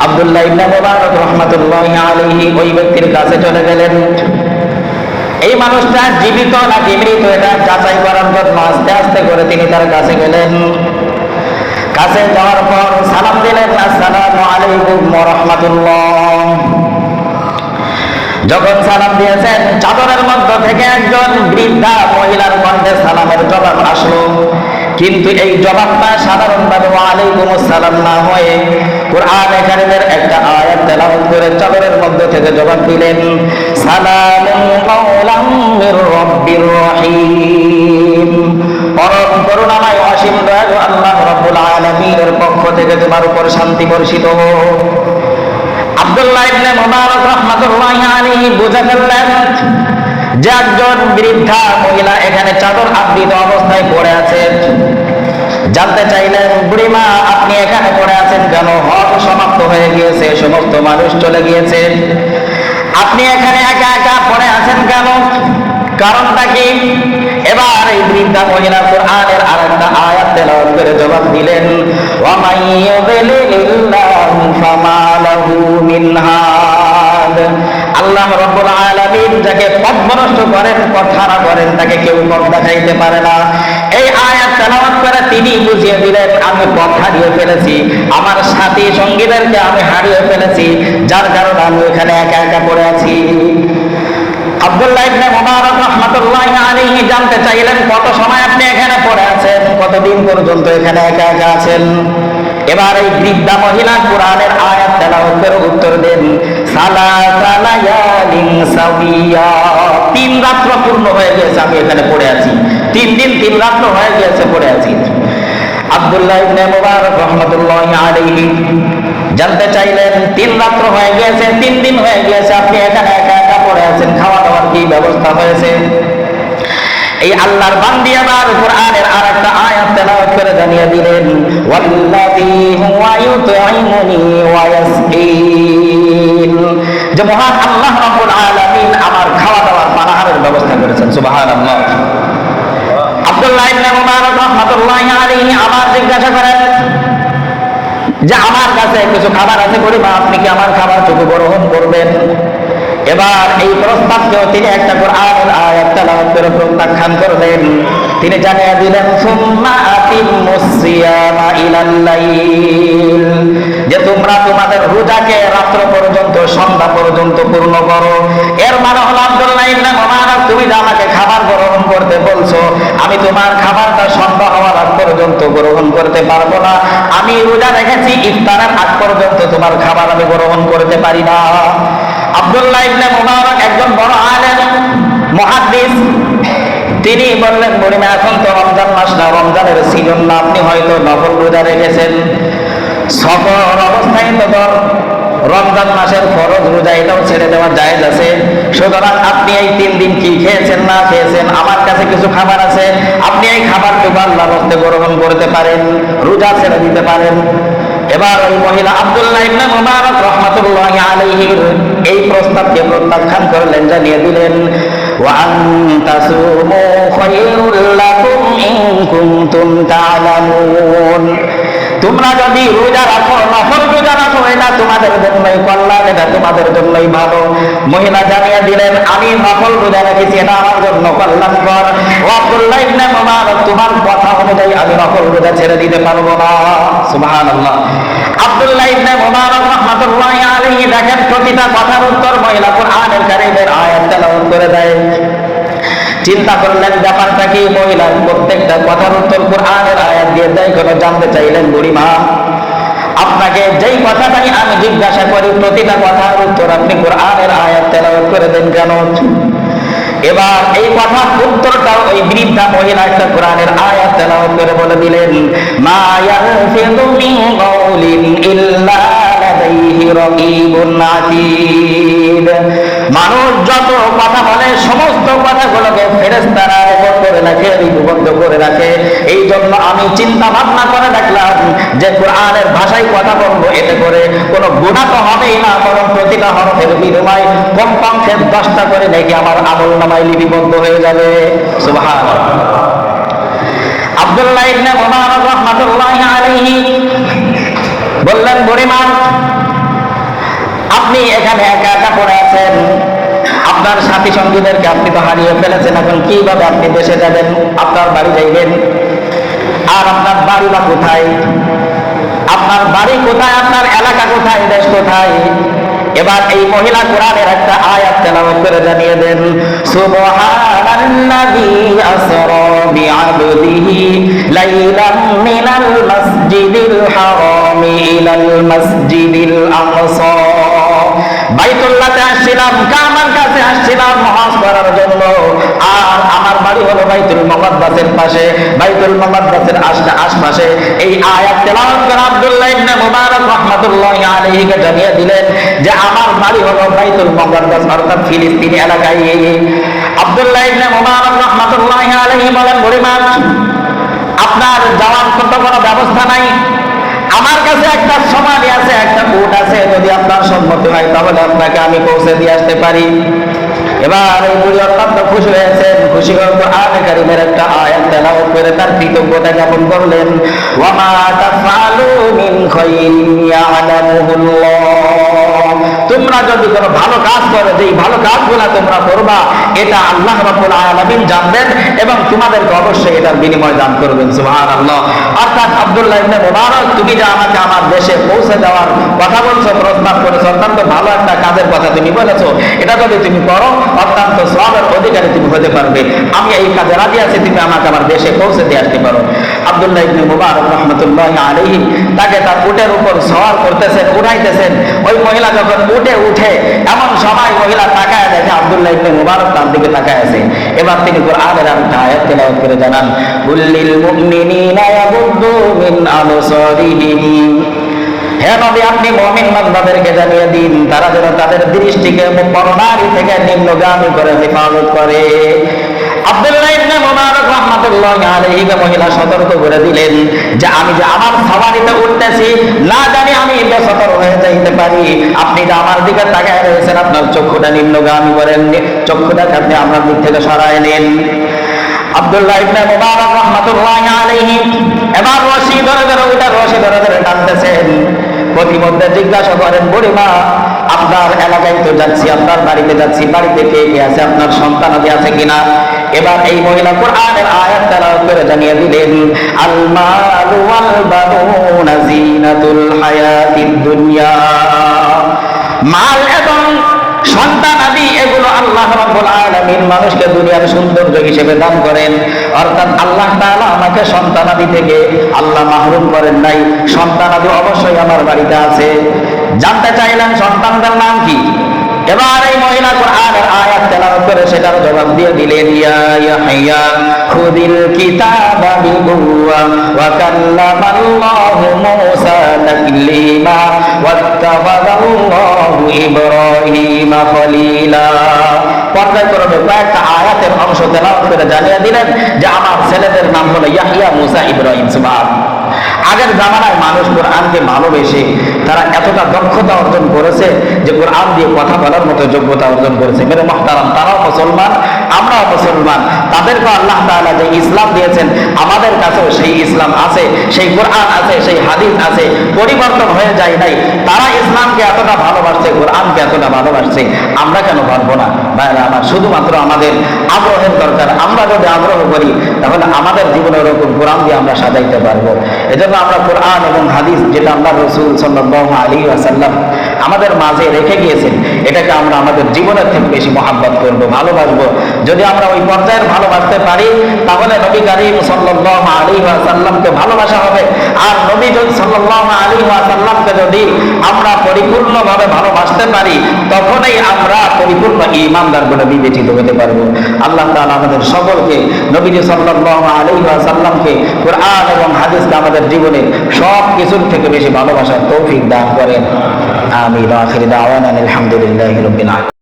আব্দুল্লাহ ইবনে মুবারক রাহমাতুল্লাহি আলাইহি ওই ব্যক্তির কাছে চলে গেলেন। এই মানুষটা জীবিত নাকি মৃত এটা যাচাই করার জন্য আস্তে আস্তে করে তিনি তার কাছে গেলেন। কাছে যাওয়ার পর সালাম দিলেন, আসসালামু আলাইকুম ওয়া রাহমাতুল্লাহ। যখন সালাম দিয়েছেন, চাদরের মধ্য থেকে একজন বৃদ্ধা মহিলার কণ্ঠে সালামের জবাব আসলো। কিন্তু এই জবাবটা সাধারণভাবে ওয়ালাইকুম আসসালাম না হয়ে কুরআন কারীমের একটা আয়াত তেলাওয়াত করে চাদরের মধ্য থেকে জবাব দিলেন, সালামুন কাওলাম মির রাব্বির রহিম। পরম করুণাময় অসীম দয়ালু আল্লাহ রাব্বুল আলামিনের পক্ষ থেকে তোমার উপর শান্তি বর্ষিত হোক। আব্দুল্লাহ ইবনে মুবারক রাহমাতুল্লাহি আলাইহি বুঝে ফেললেন যে একজন বৃদ্ধা মহিলা এখানে চাদর আবৃত অবস্থায় পড়ে আছে। জানতে চাইলেন, বুড়িমা আপনি এখানে পড়ে আছেন কেন? হজ সমাপ্ত হয়ে গিয়েছে, সমস্ত মানুষ চলে গিয়েছে, আপনি এখানে একা একা পড়ে আছেন কেন? কারণটা কি? এবার এই বৃদ্ধা মহিলা কুরআনের আরেকটা আয়াত তেলাওয়াত করে জবাব দিলেন, ওয়া মাইয়ুযলিলিল্লাহু ফামা লাহু মিন হাদ। আল্লাহ রাব্বুল আলামিন যাকে পথভ্রষ্ট করেন, পথহারা করেন, তাকে কেউ পথ দেখাইতে পারে না। এই আয়াত তেলাওয়াত করে তিনি বুঝিয়ে দিলেন, আমি পথ হারিয়ে ফেলেছি, আমার সাথী সঙ্গীদেরকে আমি হারিয়ে ফেলেছি, যার কারণে আমি এখানে একা একা পড়ে আছি। আব্দুল্লাহ ইবনে মুবারক রাহমাতুল্লাহি আলাইহি জানতে চাইলেন, কত সময় আপনি এখানে পড়ে আছেন? কতদিন পর্যন্ত এখানে একা একা আছেন? এবার এই বৃদ্ধা মহিলা কুরআনের আয়াত তেলাওয়াত করে উত্তর দেন, সালাসা লায়ালিন সাবিয়া। 3 রাত্র পূর্ণ হয়ে গিয়েছে আমি এখানে পড়ে আছি, 3 দিন 3 রাত্র হয়ে গিয়েছে পড়ে আছি। আব্দুল্লাহ ইবনে মুবারক রাহমাতুল্লাহি আলাইহি জানতে চাইলেন, 3 রাত্র হয়ে গিয়েছে, 3 দিন হয়ে গিয়েছে আপনি এখানে একা একা পড়ে আছেন, খাওয়া দাওয়ার কি ব্যবস্থা হয়েছে? এই আল্লাহর বান্দী আবার কুরআনের আরেকটা আয়াত তেলাওয়াত করে জানিয়ে দিলেন, ওয়াল্লাযী হুয়া ইউতঈমুনি ওয়া ইয়াসকিন। যে মহান আল্লাহ রাব্বুল আলামিন আমার খাওয়া দাওয়ার পানাহারের ব্যবস্থা করেছেন। সুবহানাল্লাহ। আব্দুল্লাহ ইবনে মুবারক রাহমাতুল্লাহি আলাইহি আবার জিজ্ঞাসা করেন যে আমার কাছে কিছু খাবার আছে বুড়িমা, আপনি কি আমার খাবারটুকু গ্রহণ করবেন? এবার এই প্রস্তাবকেও তিনি একটা কুরআনের আয়াত তেলাওয়াত করে প্রত্যাখ্যান করলেন। তিনি জানিয়ে দিলেন, সুম্মা আতিম্মুস সিয়ামা ইলাল লাইল, যে তোমরা তোমাদের রোজাকে রাত্র পর্যন্ত, সন্ধ্যা পর্যন্ত পূর্ণ করো। এর মানে হলো আব্দুল্লাহ ইবনে মুবারক, তুমি যে আমাকে খাবার গ্রহণ করতে বলছো, আমি তোমার খাবারটা সন্ধ্যা হওয়ার আগ পর্যন্ত গ্রহণ করতে পারবো না। আমি রোজা রেখেছি, ইফতারের আগ পর্যন্ত তোমার খাবার আমি গ্রহণ করতে পারি না। আব্দুল্লাহ ইবনে মুবারক একজন বড় আলেম, মুহাদ্দিস। তিনি বললেন, বুড়িমা এখন তো রমজান মাস না, রমজানের সিজন না, আপনি হয়তো নফল রোজা রেখেছেন। সফর অবস্থায় তো রমজান মাসের ফরজ রোজা এটাও ছেড়ে দেওয়া জায়েজ আছে। সুতরাং আপনি এই 3 দিন কি খেয়েছেন না খেয়েছেন, আমার কাছে কিছু খাবার আছে, আপনি এই খাবারটুকু আল্লাহর রাস্তে গ্রহণ করতে পারেন, রোজা ছেড়ে দিতে পারেন। এবার ওই মহিলা আব্দুল্লাহ ইবনে মুবারক রাহমাতুল্লাহি আলাইহির এই প্রস্তাবকে প্রত্যাখ্যান করলেন, জানিয়ে দিলেন, ওয়া আনতাসুমু খায়রুল লাকুম ইন কুনতুম তা'লামুন। তোমরা যদি রোজা রাখো, নফল রোজা রাখো, এটা তোমাদের জন্যই কল্যাণ, এটা তোমাদের জন্যই ভালো। মহিলা জানিয়ে দিলেন, আমি নফল রোজা রেখেছি, এটা আমার জন্য কল্যাণকর। ও আব্দুল্লাহ ইবনে মুবারক, তোমার কথা অনুযায়ী আমি নফল রোজা ছেড়ে দিতে পারবো না। সুবহানাল্লাহ। আব্দুল্লাহ ইবনে মুবারক রাহমাতুল্লাহি আলাইহি দেখেন, প্রতিটা কথার উত্তর মহিলা কুরআনের কারীমের আয়াত তেলাওয়াত করে দেয়। চিন্তা করলেন ব্যাপারটা কি, মহিলার প্রত্যেকটা কথার উত্তর কুরআনের আয়াত দিয়ে দেয়। কোনো জানতে চাইলেন, বুড়িমা আপনাকে যেই কথাটাই আমি জিজ্ঞাসা করি, প্রতিটা কথার উত্তর আপনি কুরআনের আয়াত তেলাওয়াত করে দেন কেন? এবার এই কথার উত্তরটাও ওই বৃদ্ধা মহিলা একটা কোরআনের আয়াত তেলাওয়াত করে বলে দিলেন, মা ইয়ালফিযু মিন কাউলিন ইল্লা লাদাইহি রাকীবুন আতীদ। মানুষ যত কথা বলে সমস্ত কথাগুলোকে ফেরেশতারা রেকর্ড করে রাখে, লিপিবদ্ধ করে রাখে। এই জন্য আমি চিন্তা ভাবনা করে দেখলাম যে কোরআনের ভাষায় কথা বলবো, এতে করে কোনো গুনাহ তো হবেই না, বরং প্রতিটা হরফের বিনিময়ে কমপক্ষে 10টা করে নাকি আমার আমলনামায় লিপিবদ্ধ হয়ে যাবে। সুবহানাল্লাহ। আব্দুল্লাহ ইবনে মুবারক রাহমাতুল্লাহি আলাইহি বললেন, বুড়িমা আপনি এখানে একা একা পড়ে আছেন, আপনার সাথী সঙ্গীদেরকে আপনি তো হারিয়ে ফেলেছেন। এখন কিভাবে আপনি দেশে যাবেন, আপনার বাড়ি যাইবেন? আর আপনার বাড়ি বা কোথায়? আপনার বাড়ি কোথায়, আপনার এলাকা কোথায়, দেশ কোথায়? এবার এই মহিলা কোরআনের একটা আয়াত তেলাওয়াত করে জানিয়ে দেন, সুবহানাল্লাযী আসরা বিআবদিহি লাইলাম মিনাল মাসজিদিল হারামি ইলাল মাসজিদিল আকসা। বাইতুল্লাহতে আসছিলাম, কাবার কাছে আসছিলাম হজ করার জন্য, আর আমার বাড়ি হলো বাইতুল মুকাদ্দাসের পাশে, বাইতুল মুকাদ্দাসের আশপাশে। এই আয়াত তেলাওয়াত করে আব্দুল্লাহ ইবনে মুবারক রাহমাতুল্লাহি আলাইহি কে জানিয়ে দিলেন যে আমার বাড়ি হলো বাইতুল মুকাদ্দাস, অর্থাৎ ফিলিস্তিন এলাকায়। আব্দুল্লাহ ইবনে মুবারক রাহমাতুল্লাহি আলাইহি বলেন, বুড়িমা, আপনার যাওয়ার কোনো ব্যবস্থা নাই, আমার কাছে একটা সমাধি আছে, একটা উট আছে, যদি আপনার সম্মতি হয় তাহলে আপনাকে আমি পৌঁছে দিয়ে আসতে পারি। এবার এই বুড়ি অত্যন্ত খুশি হয়েছেন, খুশি হয়ে কোরআনে কারীমের একটা আয়াত তেলাওয়াত করে তার কৃতজ্ঞতা জ্ঞাপন করলেন, ওয়া মা তাফআলু মিন খাইরিন ইয়ালামুহুল্লাহ। তোমরা যদি কোনো ভালো কাজ করো, যেই ভালো কাজগুলো তোমরা করবা এটা আল্লাহ রাব্বুল আলামিন জানবেন এবং তোমাদেরকে অবশ্যই এটার বিনিময় দান করবেন। সুবহানাল্লাহ। অর্থাৎ আব্দুল্লাহ ইবনে মুবারক, তুমি যে আমাকে আমার দেশে পৌঁছে দেওয়ার কথা বলছো, প্রস্তাব করেছো, অত্যন্ত ভালো একটা কাজের কথা তুমি বলেছো, এটা যদি তুমি করো অত্যন্ত সওয়াবের অধিকারী তুমি হতে পারবে। আমি এই কাজে রাজি আছি, তুমি আমাকে আমার দেশে পৌঁছে দিয়ে আসতে পারো। আব্দুল্লাহ ইবনে মুবারক রাহমাতুল্লাহি আলাইহি তাকে তার উটের উপর সওয়ার করতেছেন, উঠাইতেছেন। ওই মহিলা যখন উঠে এমন সময় মহিলা তাকায় দেখে আব্দুল্লাহ ইবনে মুবারক তার দিকে তাকায় আছে। এবার তিনি কোরআনের একটা আয়াত তেলাওয়াত করে জানান, কুল্লিল মুমিনিনা ইয়াগুদ্দু মিন আবসারিহিম। হে নবী, আপনি মুমিন বান্দাদেরকে জানিয়ে দিন তারা যেন তাদের দৃষ্টিকে পরনারী থেকে নিম্নগামী করে হেফাজত করে। আব্দুল্লাহ ইবনে মুবারক রাহমাতুল্লাহি আলাইহি মহিলা সতর্ক করে দিলেন যে আমি যে আমার সওয়ারিতে উঠতেছি, না জানি আমি বেসতর হয়ে যাইতে পারি। আপনি যে আমার দিকে তাকায় রয়েছেন, আপনার চক্ষুটা নিম্নগামী করেন, চক্ষুটাকে আপনি আমার দিক থেকে সরায় নেন। আব্দুল্লাহ ইবনে মুবারক রাহমাতুল্লাহি আলাইহি এবার রশি ধরে টানতেছেন। প্রতিমধ্যে জিজ্ঞাসা করেন, বুড়িমা, আপনার এলাকায় তো যাচ্ছি, আপনার বাড়িতে যাচ্ছি, বাড়িতে কে কে আছে, আপনার সন্তান আছে কিনা? এবার এই মহিলা কোরআনের আয়াত তেলাওয়াত করে জানিয়ে দিলেন, আল মালু ওয়াল বানুনা জিনাতুল হায়াতিদ দুনিয়া। মাল এবং সন্তান আদি এগুলো আল্লাহ রাব্বুল আলামিন মানুষকে দুনিয়ার সৌন্দর্য হিসেবে দান করেন। অর্থাৎ আল্লাহ তাআলা আমাকে সন্তান আদি থেকে আল্লাহ মাহরুম করেন নাই, সন্তান আদি অবশ্যই আমার বাড়িতে আছে। জানতে চাইলেন সন্তানদের নাম কি? এবার এই মহিলা কোরআনের আয়াত তেলাওয়াত করে সেটার জবাব দিয়ে দিলেন, ইয়া ইয়াহইয়া খুদিল কিতাবা বিকুওয়া ওয়া কাল্লামাল্লাহু মূসা তাকলিমা ওয়াত্তাখাযাল্লাহু ইব্রাহিমা খলিলা। পর্যায়ক্রমে কয়েকটা আয়াতের অংশ তেলাওয়াত করে জানিয়ে দিলেন যে আমার ছেলেদের নাম হলো ইয়াহইয়া, মূসা, ইব্রাহিম। সুবহানাল্লাহ। আগের জামানায় মানুষ কোরআনকে ভালোবেসে তারা এতটা দক্ষতা অর্জন করেছে যে কোরআন দিয়ে কথা বলার মতো যোগ্যতা অর্জন করেছে। মেরে মুহতারাম, তারাও মুসলমান, আমরাও মুসলমান। তাদেরকে আল্লাহ তাআলা যে ইসলাম দিয়েছেন আমাদের কাছেও সেই ইসলাম আছে, সেই কোরআন আছে, সেই হাদিস আছে, পরিবর্তন হয়ে যায় নাই। তারা ইসলামকে এতটা ভালোবাসছে, কোরআনকে এতটা ভালোবাসছে, আমরা কেন পারবো না? ভাইরা আমার, শুধুমাত্র আমাদের আগ্রহের দরকার। আমরা যদি আগ্রহ করি তাহলে আমাদের জীবনের ওরকম কোরআন দিয়ে আমরা সাজাইতে পারবো। এজন্য আমরা কোরআন এবং হাদিস, যেটা আল্লাহ রাসূল সাল্লাল্লাহু আলাইহি ওয়াসাল্লাম আমাদের মাঝে রেখে গিয়েছেন, এটাকে আমরা আমাদের জীবনের থেকে বেশি মহব্বত করব, ভালোবাসবো। যদি আমরা ওই পর্যায়ের ভালোবাসতে পারি তাহলে নবী করিম সাল্লাল্লাহু আলাইহি ওয়াসাল্লামকে ভালোবাসা হবে। আর নবী সাল্লাল্লাহু আলাইহি ওয়াসাল্লামকে যদি আমরা পরিপূর্ণভাবে ভালোবাসতে পারি তখনই আমরা পরিপূর্ণ ঈমানদার বলে বিবেচিত হতে পারবো। আল্লাহ তাআলা আমাদের সকলকে নবী সাল্লাল্লাহু আলাইহি ওয়াসাল্লামকে, কোরআন এবং হাদিসকে আমাদের জীবনে সব কিছুর থেকে বেশি ভালোবাসার তৌফিক দান করেন। আমিন। আখির দাওয়ানা আলহামদুলিল্লাহি রাব্বিল আলামিন।